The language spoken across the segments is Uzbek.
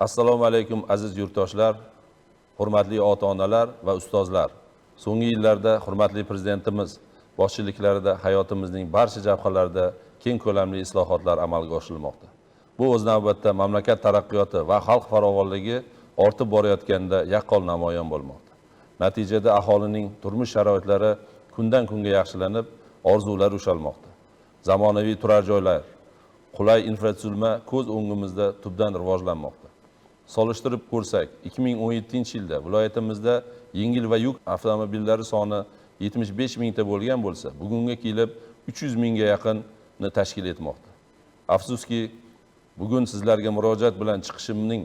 Assalomu alaykum aziz yurtdoshlar, hurmatli ota-onalar va ustozlar. So'nggi yillarda hurmatli prezidentimiz boshchiliklarida hayotimizning barcha jabhalarida keng ko'lamli islohotlar amalga oshirilmoqda. Bu o'z navbatda mamlakat taraqqiyoti va xalq farovonligi ortib borayotganda yaqqol namoyon bo'lmoqda. Natijada aholining turmush sharoitlari kundan kunga yaxshilanib, orzular ushalmoqda. Zamonaviy turar joylar, qulay infratuzilma ko'z o'ngimizda tubdan rivojlanmoqda. Solishtirib ko'rsak, 2017-yilda viloyatimizda yengil va yuk avtomobillari soni 75 mingta bo'lgan bo'lsa, bugunga kelib 300 mingga yaqinni tashkil etmoqda. Afsuski, bugun sizlarga murojaat bilan chiqishimning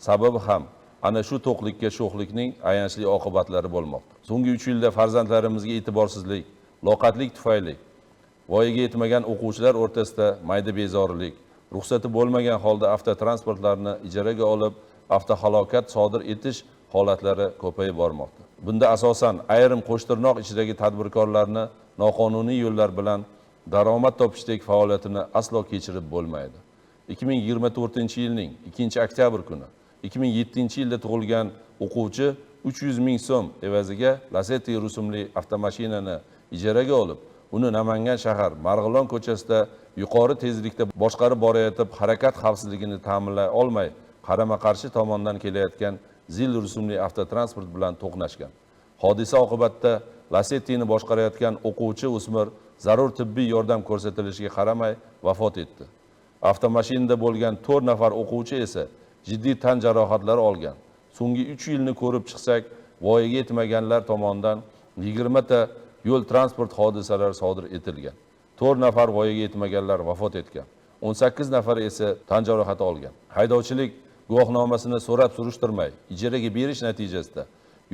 sababi ham ana shu to'qlikka sho'xlikning ayanchli oqibatlari bo'lmoqda. So'nggi 3 yilda farzandlarimizga e'tiborsizlik, loqatlik tufayli voyaga yetmagan o'quvchilar o'rtasida mayda bezorilik, ruxsati bo'lmagan holda avtotransportlarni ijaraga olib, avtohalokat sodir etish holatlari ko'payib bormoqda. Bunda asosan ayrim qo'shtirnoq ichidagi tadbirkorlarni noqonuniy yo'llar bilan daromad topishdek faoliyatini aslo kechirib bo'lmaydi. 2024-yilning 2-oktyabr kuni 2007-yilda tug'ilgan o'quvchi 300 ming so'm evaziga Lacetti rusumli avtomashinani ijaraga olib, uni Namangan shahar Marg'ilon ko'chasida yuqori tezlikda boshqarib borayotib, harakat xavfsizligini ta'minlay olmay, qarama-qarshi tomondan kelayotgan zil rusumli avtotransport bilan to'qnashgan. Hodisa oqibatida Lacetti'ni boshqarayotgan o'quvchi o'smir zarur tibbiy yordam ko'rsatilishiga qaramay vafot etdi. Avtomashinada bo'lgan 4 nafar o'quvchi esa jiddiy tan jarohatlari olgan. So'nggi 3 yilni ko'rib chiqsak, voyaga yetmaganlar tomonidan 20 ta yo'l transport hodisalari sodir etilgan. 4 nafar voyaga yetmaganlar vafot etgan. 18 nafar esa tan jarohati olgan. Haydovchilik guvohnomasini so'rab surishtirmay, ijaraga berish natijasida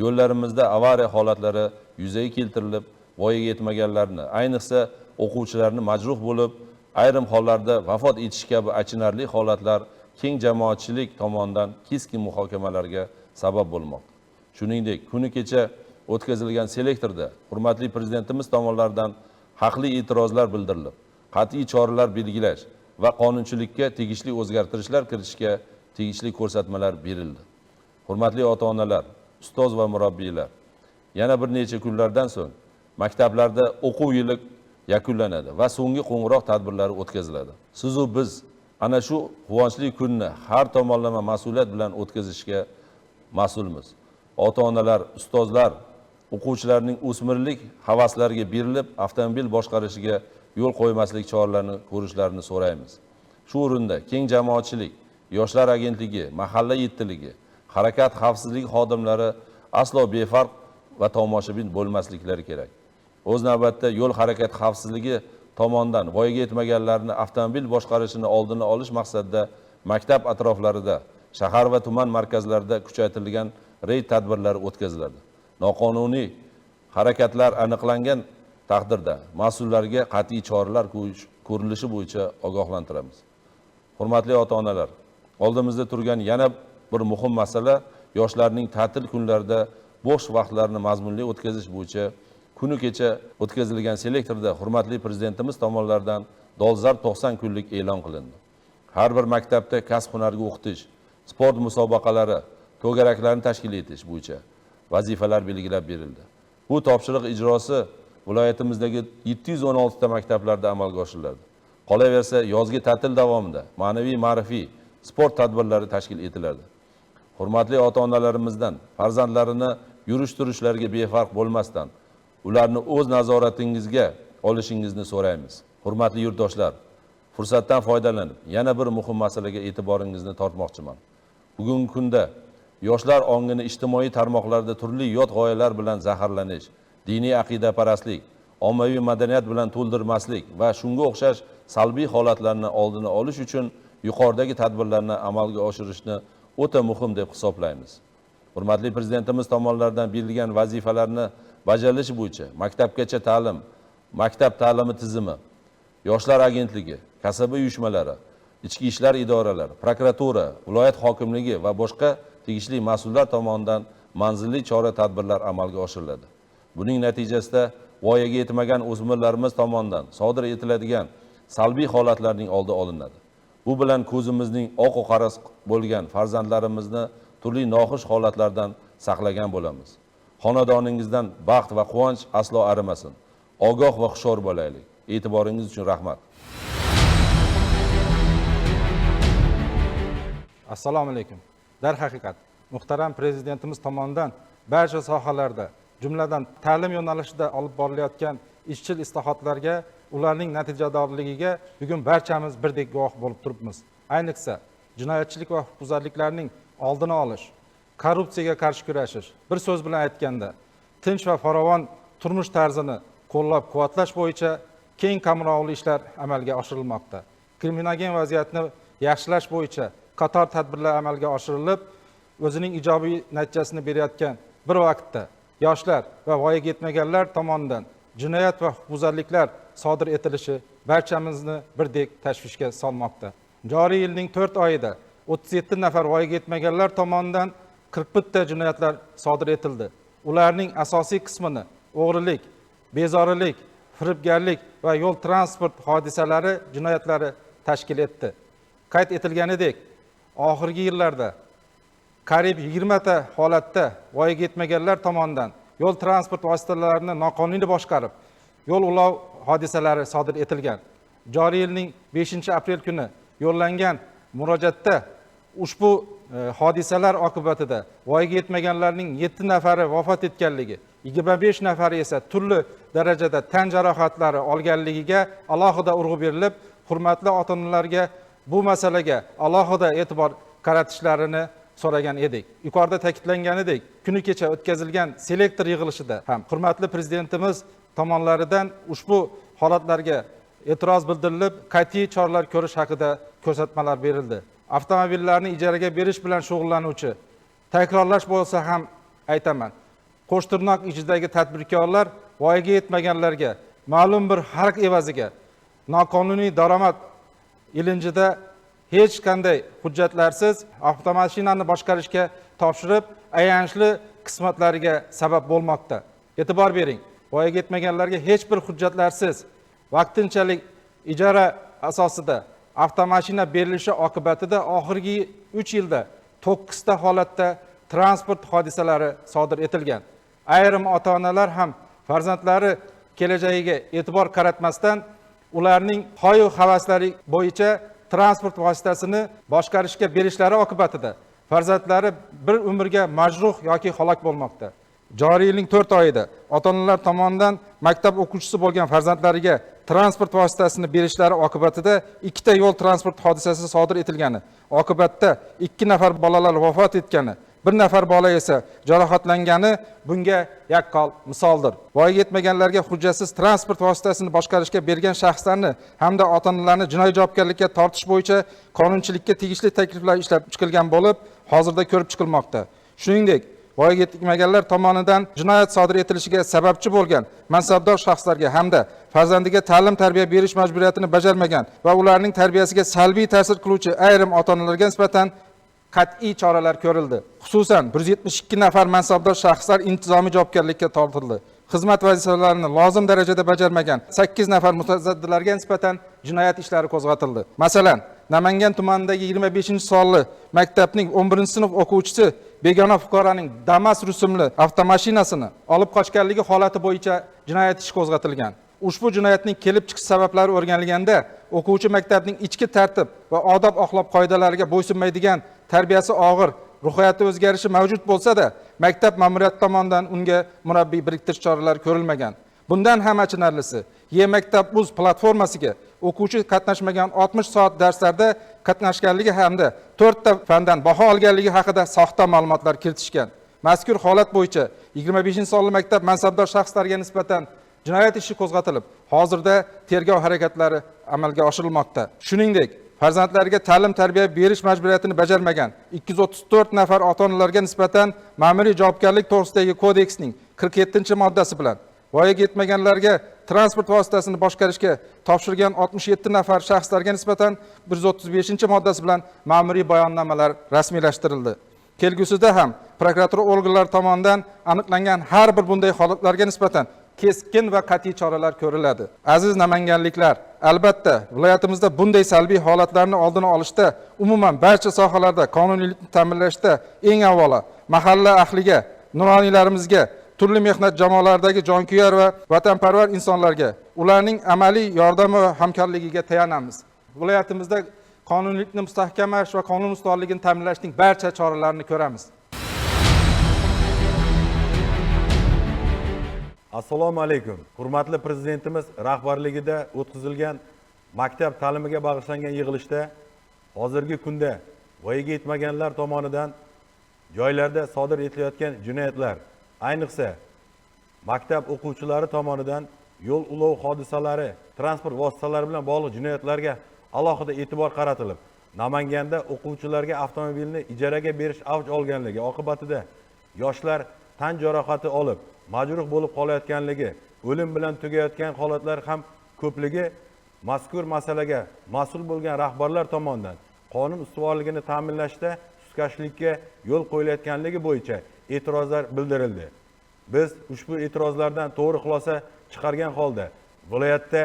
yo'llarimizda avariya holatlari yuzaga keltirilib, voyaga yetmaganlarni, ayniqsa o'quvchilarni majruh bo'lib, ayrim hollarda vafot etish kabi achinarli holatlar keng jamoatchilik tomonidan keskin muhokamalarga sabab bo'lmoqda. Shuningdek, kuni kecha o'tkazilgan selektorda hurmatli prezidentimiz tomonidan haqli e'tirozlar bildirilib, qat'iy choralar belgilash va qonunchilikka tegishli o'zgartirishlar kiritishga tegishli ko'rsatmalar berildi. Hurmatli ota-onalar, ustoz va murabbiylar, yana bir necha kunlardan so'ng maktablarda o'quv yili yakunlanadi va so'nggi qo'ng'iroq tadbirlari o'tkaziladi. Siz va biz ana shu quvonchli kunni har tomonlama mas'uliyat bilan o'tkazishga mas'ulmiz. Ota-onalar, ustozlar, o'quvchilarning o'smirlik havaslariga berilib, avtomobil boshqarishiga yo'l qo'ymaslik choralarini ko'rishlarini so'raymiz. Shu o'rinda keng jamoatchilik, yoshlar agentligi, mahalla yettiligi, harakat xavfsizligi xodimlari aslo befarq va tomoshabin bo'lmasliklari kerak. O'z navbatda yo'l harakat xavfsizligi tomonidan voyaga yetmaganlarni avtomobil boshqarishini oldini olish maqsadida maktab atroflarida, shahar va tuman markazlarida kuchaytirilgan reyd tadbirlari o'tkaziladi. Noqonuniy harakatlar aniqlangan taqdirda mas'ullarga qat'iy choralar ko'rilishi bo'yicha ogohlantiramiz. Hurmatli ota-onalar, oldimizda turgan yana bir muhim masala yoshlarning ta'til kunlarida bo'sh vaqtlarini mazmunli o'tkazish bo'yicha kuni kecha o'tkazilgan selektorda hurmatli prezidentimiz tomonidan dolzarb 90 kunlik e'lon qilindi. Har bir maktabda kasb-hunarga o'qitish, sport musobaqalari, to'garaklarni tashkil etish bo'yicha vazifalar belgilab berildi. Bu topshiriq ijrosi viloyatimizdagi 716 ta maktablarda amalga oshiriladi. Qolaversa, yozgi ta'til davomida ma'naviy, ma'rifiy, sport tadbirlari tashkil etiladi. Hurmatli ota-onalarimizdan farzandlarini yurish-turishlariga befarq bo'lmasdan, ularni o'z nazoratingizga olishingizni so'raymiz. Hurmatli yurtdoshlar, fursatdan foydalanib, yana bir muhim masalaga e'tiboringizni tortmoqchiman. Bugungi kunda yoshlar ongini ijtimoiy tarmoqlarda turli yot g'oyalar bilan zaharlanish, diniy aqidaparastlik, ommaviy madaniyat bilan to'ldirmaslik va shunga o'xshash salbiy holatlarni oldini olish uchun yuqoridagi tadbirlarni amalga oshirishni o'ta muhim deb hisoblaymiz. Hurmatli prezidentimiz tomonidan berilgan vazifalarni bajarilish bo'yicha maktabgacha ta'lim, maktab ta'limi tizimi, yoshlar agentligi, kasaba uyushmalari, ichki ishlar idoralari, prokuratura, viloyat hokimligi va boshqa tegishli mas'ullar tomonidan manzilli chora-tadbirlar amalga oshiriladi. Buning natijasida voyaga yetmagan o'smirlarimiz tomonidan sodir etiladigan salbiy holatlarning oldi olinadi. Bu bilan ko'zimizning oq qaras bo'lgan farzandlarimizni turli noxush holatlardan saqlagan bo'lamiz. Xonadoningizdan baxt va quvonch aslo arimasin. Ogoh va hushyor bo'laylik. E'tiboringiz uchun rahmat. Assalomu alaykum. Darhaqiqat, muhtaram prezidentimiz tomonidan barcha sohalarda, jumladan ta'lim yo'nalishida olib borilayotgan izchil islohotlarga, ularning natijadorligiga bugun barchamiz birdek guvoh bo'lib turibmiz. Ayniqsa, jinoyatchilik va huquqbuzarliklarning oldini olish, korrupsiyaga qarshi kurashish, bir so'z bilan aytganda, tinch va farovon turmush tarzini qo'llab-quvvatlash bo'yicha keng qamrovli ishlar amalga oshirilmoqda. Kriminogen vaziyatni yaxshilash bo'yicha qator tadbirlar amalga oshirilib, o'zining ijobiy natijasini berayotgan bir vaqtda yoshlar va voyaga yetmaganlar tomonidan jinoyat va huquqbuzarliklar sodir etilishi barchamizni birdek tashvishga solmoqda. Joriy yilning 4 oyida 37 nafar voyaga yetmaganlar tomonidan 41 ta jinoyatlar sodir etildi. Ularning asosiy qismini o'g'rilik, bezorilik, firibgarlik va yo'l transport hodisalari jinoyatlari tashkil etdi. Qayd etilganidek, oxirgi yillarda qariyb 20 ta holatda voyaga yetmaganlar tomonidan yo'l transport vositalarini noqonuniy boshqarib, yo'l ulov hodisalari sodir etilgan. Joriy yilning 5-aprel kuni yo'llangan murojaatda ushbu hodisalar oqibatida voyaga yetmaganlarning 7 nafari vafot etganligi, 25 nafari esa turli darajada tan jarohatlari olganligiga alohida urg'u berilib, hurmatli ota-onalarga bu masalaga alohida e'tibor qaratishlarini so'ragan edik. Yuqorida ta'kidlanganidek, kuni kecha o'tkazilgan selektor yig'ilishida ham hurmatli prezidentimiz tomonlaridan ushbu holatlarga e'tiroz bildirilib, qat'iy choralar ko'rish haqida ko'rsatmalar berildi. Avtomobillarni ijaraga berish bilan shug'ullanuvchi, takrorlash bo'lsa ham aytaman, Qo'shtirnoq ichidagi tadbirkorlar voyaga yetmaganlarga ma'lum bir haq evaziga noqonuniy daromad ilinjida hech qanday hujjatlarsiz avtomashinani boshqarishga topshirib, ayanchli qismatlariga sabab bo'lmoqda. E'tibor bering, voyaga yetmaganlarga hech bir hujjatlarsiz vaqtinchalik ijara asosida avtomashina berilishi oqibatida oxirgi 3 yilda 9 ta holatda transport hodisalari sodir etilgan. Ayrim ota-onalar ham farzandlari kelajagiga e'tibor qaratmasdan ularning xoyu havaslari bo'yicha transport vositasini boshqarishga berishlari oqibatida farzandlari bir umrga majruh yoki halok bo'lmoqda. Joriy yilning 4 oyida ota-onalar tomonidan maktab o'quvchisi bo'lgan farzandlariga transport vositasini berishlari oqibatida 2 ta yo'l transport hodisasi sodir etilgani, oqibatda 2 nafar bolalar vafot etgani, 1 nafar bola esa jarohatlangani bunga yaqqol misoldir. Voyaga yetmaganlarga hujjatsiz transport vositasini boshqarishga bergan shaxslarni hamda ota-onalarni jinoiy javobgarlikka tortish bo'yicha qonunchilikka tegishli takliflar ishlab chiqilgan bo'lib, hozirda ko'rib chiqilmoqda. Shuningdek, voyaga yetmaganlar tomonidan jinoyat sodir etilishiga sababchi bo'lgan mansabdor shaxslarga hamda farzandiga ta'lim-tarbiya berish majburiyatini bajarmagan va ularning tarbiyasiga salbiy ta'sir qiluvchi ayrim ota-onalarga nisbatan qat'iy choralar ko'rildi. Xususan 172 nafar mansabdor shaxslar intizomiy javobgarlikka tortildi. Xizmat vazifalarini lozim darajada bajarmagan 8 nafar mutasaddilarga nisbatan jinoyat ishlari qo'zg'atildi. Masalan, Namangan tumanidagi 25-sonli maktabning 11-sinf o'quvchisi begona fuqaroning Damas rusumli avtomashinasini olib qochganligi holati bo'yicha jinoyat ishi qo'zg'atilgan. Ushbu jinoyatning kelib chiqish sabablari o'rganilganda, o'quvchi maktabning ichki tartib va odob axloq qoidalariga bo'ysunmaydigan, tarbiyasi og'ir, ruhiyati o'zgarishi mavjud bo'lsa-da, maktab ma'muriyati tomonidan unga murabbiy biriktirish choralari ko'rilmagan. Bundan ham achinarlisi, E-maktab.uz platformasiga o'quvchi qatnashmagan 60 soat darslarda qatnashganligi hamda 4 ta fandan baho olganligi haqida soxta ma'lumotlar kiritishgan. Mazkur holat bo'yicha 25-sonli maktab mansabdor shaxslariga nisbatan jinoyat ishi qo'zg'atilib, hozirda tergov harakatlari amalga oshirilmoqda. Shuningdek, farzandlariga ta'lim-tarbiya berish majburiyatini bajarmagan 234 nafar ota-onalarga nisbatan ma'muriy javobgarlik to'g'risidagi kodeksning 47-moddasi bilan voyaga yetmaganlarga transport vositasini boshqarishga topshirgan 67 nafar shaxslarga nisbatan 135-moddasi bilan ma'muriy bayonnomalar rasmiylashtirildi. Kelgusida ham prokuratura organlari tomonidan aniqlangan har bir bunday holatlarga nisbatan keskin va qat'iy choralar ko'riladi. Aziz namanganliklar, albatta viloyatimizda bunday salbiy holatlarni oldini olishda, umuman barcha sohalarda qonuniylikni ta'minlashda eng avvalo mahalla ahliga, nuroniylarimizga, turli mehnat jamoalaridagi jonkuyar va vatanparvar insonlarga ularning amaliy yordami va hamkorligiga tayanamiz. Viloyatimizda qonuniylikni mustahkamlash va qonun ustuvorligini ta'minlashning barcha choralarini ko'ramiz. Assalomu alaykum. Hurmatli prezidentimiz rahbarligida o'tkazilgan maktab ta'limiga bag'ishlangan yig'ilishda hozirgi kunda voyaga yetmaganlar tomonidan joylarda sodir etilayotgan jinoyatlar, ayniqsa maktab o'quvchilari tomonidan yo'l ulov hodisalari, transport vositalari bilan bog'liq jinoyatlarga alohida e'tibor qaratilib, Namanganda o'quvchilarga avtomobilni ijaraga berish avj olganligi oqibatida yoshlar tan jarohati olib, majruh bo'lib qolayotganligi, o'lim bilan tugayotgan holatlar ham ko'pligi mazkur masalaga mas'ul bo'lgan rahbarlar tomonidan qonun ustuvorligini ta'minlashda sustkashlikka yo'l qo'yilayotganligi bo'yicha e'tirozlar bildirildi. Biz ushbu e'tirozlardan to'g'ri xulosa chiqargan holda viloyatda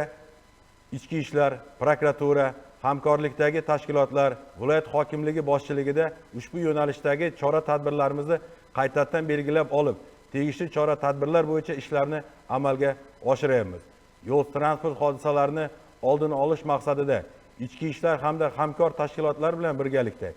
ichki ishlar, prokuratura, hamkorlikdagi tashkilotlar, viloyat hokimligi boshchiligida ushbu yo'nalishdagi chora-tadbirlarimizni qaytadan belgilab olib, tegishli chora-tadbirlar bo'yicha ishlarni amalga oshiryapmiz. Yo'l transport hodisalarini oldini olish maqsadida ichki ishlar hamda hamkor tashkilotlar bilan birgalikda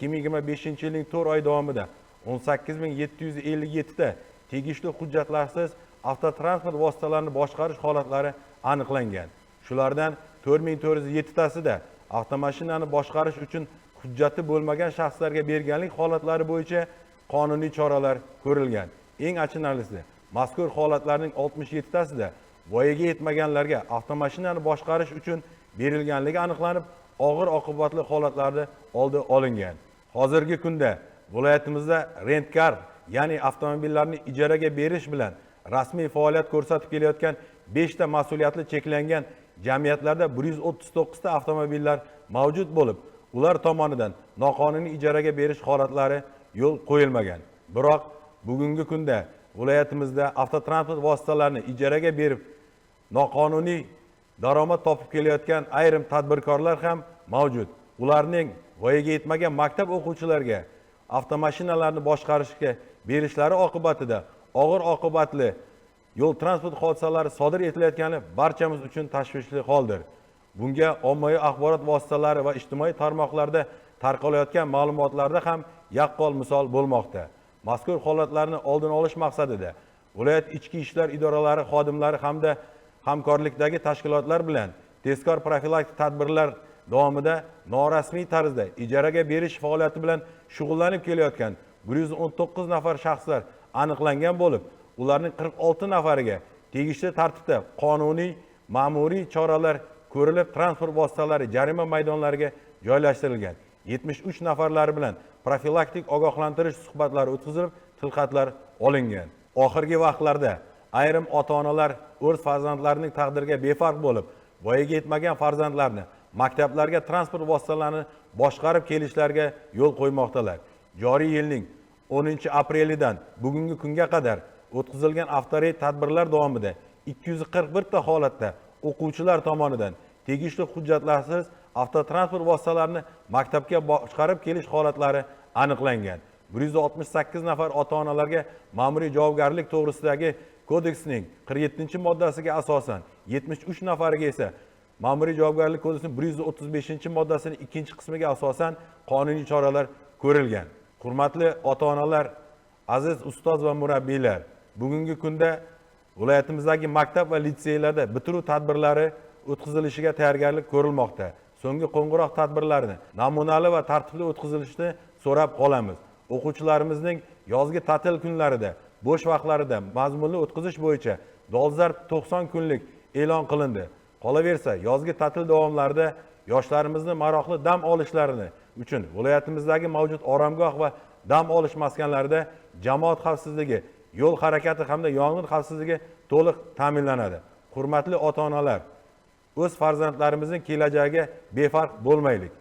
2025-yilning 4 oy davomida 18757 ta tegishli hujjatlarsiz avtotransport vositalarini boshqarish holatlari aniqlangan. Shulardan 4407 tasida avtomashinani boshqarish uchun hujjati bo'lmagan shaxslarga berganlik holatlari bo'yicha qonuniy choralar ko'rilgan. Eng achinarlisi, mazkur holatlarning 67 tasida voyaga yetmaganlarga avtomashinani boshqarish uchun berilganligi aniqlanib, og'ir oqibatli holatlarda oldi olingan. Hozirgi kunda viloyatimizda rentkar, ya'ni avtomobillarni ijaraga berish bilan rasmiy faoliyat ko'rsatib kelayotgan 5 ta mas'uliyatli cheklangan jamiyatlarda 139 ta avtomobillar mavjud bo'lib, ular tomonidan noqonuniy ijaraga berish holatlari yo'l qo'yilmagan. Biroq bugungi kunda viloyatimizda avtotransport vositalarini ijaraga berib, noqonuniy daromad topib kelayotgan ayrim tadbirkorlar ham mavjud. Ularning voyaga yetmagan maktab o'quvchilariga avtomashinalarni boshqarishga berishlari oqibatida og'ir oqibatli yo'l transport hodisalari sodir etilayotgani barchamiz uchun tashvishli holdir. Bunga ommaviy axborot vositalari va ijtimoiy tarmoqlarda tarqalayotgan ma'lumotlarda ham yaqqol misol bo'lmoqda. Mazkur holatlarni oldini olish maqsadida viloyat ichki ishlar idoralari xodimlari hamda hamkorlikdagi tashkilotlar bilan tezkor profilaktik tadbirlar davomida norasmiy tarzda ijaraga berish faoliyati bilan shug'ullanib kelayotgan 119 nafar shaxslar aniqlangan bo'lib, ularning 46 nafariga tegishli tartibda qonuniy, ma'muriy choralar ko'rilib, transport vositalari jarima maydonlariga joylashtirilgan. 73 nafarlari bilan profilaktik ogohlantirish suhbatlari o'tkazilib, tilxatlar olingan. Oxirgi vaqtlarda ayrim ota-onalar o'z farzandlarining taqdiriga befarq bo'lib, voyaga yetmagan farzandlarni maktablarga transport vositalarini boshqarib kelishlariga yo'l qo'ymoqdalar. Joriy yilning 10-aprelidan bugungi kunga qadar o'tkazilgan avtoreyd tadbirlar davomida 241 ta holatda o'quvchilar tomonidan tegishli hujjatlarsiz avtotransport vositalarini maktabga boshqarib kelish holatlari aniqlangan. 168 nafar ota-onalarga ma'muriy javobgarlik to'g'risidagi kodeksning 47-moddasiga asosan, 73 nafariga esa ma'muriy javobgarlik kodeksining 135-moddasining 2-qismiga asosan qonuniy choralar ko'rilgan. Hurmatli ota-onalar, aziz ustoz va murabbiylar, bugungi kunda viloyatimizdagi maktab va litseylarda bitiruv tadbirlari o'tkazilishiga tayyorgarlik ko'rilmoqda. So'nggi qo'ng'iroq tadbirlarini namunali va tartibli o'tkazilishini so'rab qolamiz. O'quvchilarimizning yozgi ta'til kunlarida, bo'sh vaqtlarida mazmunli o'tkazish bo'yicha dolzarb 90 kunlik e'lon qilindi. Qolaversa, yozgi ta'til davomlarida yoshlarimizni maroqli dam olishlarini uchun viloyatimizdagi mavjud oromgoh va dam olish maskanlarida jamoat xavfsizligi, yo'l harakati hamda yong'in xavfsizligi to'liq ta'minlanadi. Hurmatli ota-onalar, o'z farzandlarimizning kelajagiga befarq bo'lmaylik.